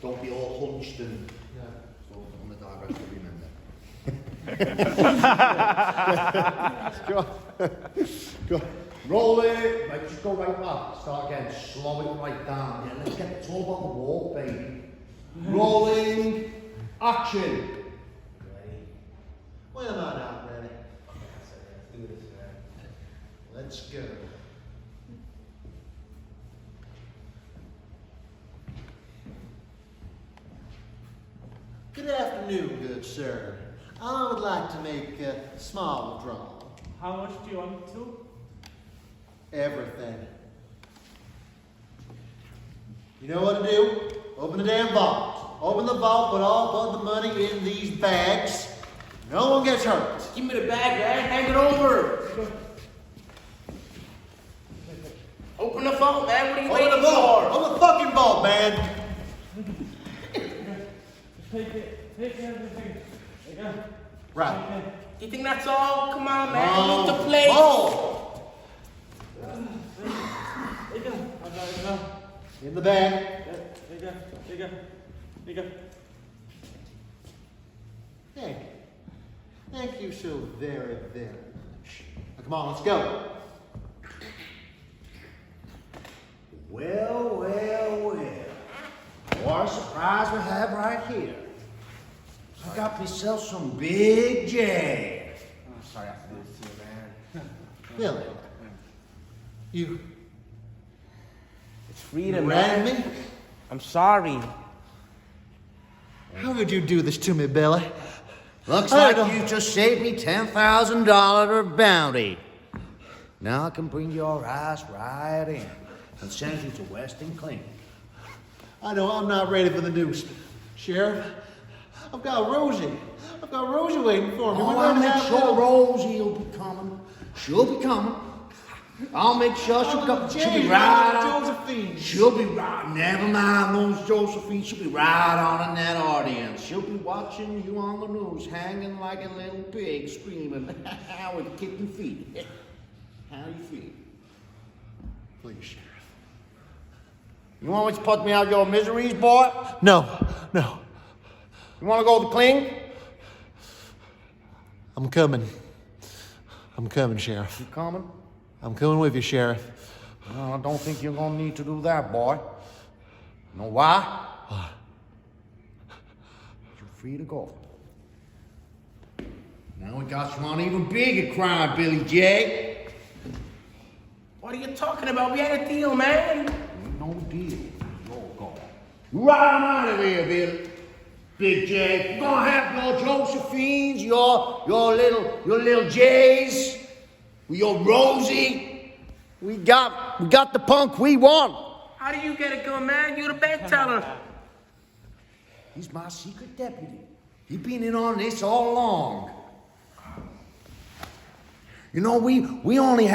Don't be all hunched and so on the diagram to remember. Go. Roll it. Right, just go right back. Start again. Slow it right down. Yeah, let's get it all about the walk, baby. Rolling. Action. Ready? When am I not ready? Okay, let's do this, man. Let's go. Good afternoon, good sir. I would like to make a small withdrawal. How much do you want to? Everything. You know what to do? Open the damn vault. Open the vault, put all of the money in these bags. No one gets hurt. Give me the bag, man. Hand it over. Open the vault, man. What are you Open waiting the vault. for? Open the fucking vault, man. Take it. Take everything. Again. Right. You think that's all? Come on, man. Oh, Look the place. vault. Again. Again. In the bag. Again. Thank you so very, very much. Now, come on, let's go. Well. What a surprise we have right here. I got myself some big J. I'm sorry I have to do this to you, man. Billy. You It's freedom, ran man. me? I'm sorry. How could you do this to me, Billy? Looks I like don't- you just saved me $10,000 bounty. Now I can bring your ass right in and send you to Western Clinic. I know I'm not ready for the news, Sheriff. I've got Rosie waiting for me. Oh, We're I'll gonna make have sure a- Rosie will be coming. She'll be coming. I'll make sure she'll come. She'll be James, right on. Josephine. She'll be right. Never mind those Josephine. She'll be right on in that audience. She'll be watching you on the news, hanging like a little pig, screaming with kicking feet. How do you feel? Please, Sheriff. You want to put me out your miseries, boy? No. You want to go to the clinic? I'm coming, Sheriff. You coming? I'm coming with you, Sheriff. No, I don't think you're gonna need to do that, boy. You know why? You're free to go. Now we got you on even bigger crime, Billy J. What are you talking about? We had a deal, man. Ain't no deal. You're gone. Right on out of here, Billy. Big J. You're gonna have your Josephines, your little J's, your Rosie. We got the punk we want. How do you get it going, man? You're the bank teller. He's my secret deputy. He's been in on this all along. You know, we only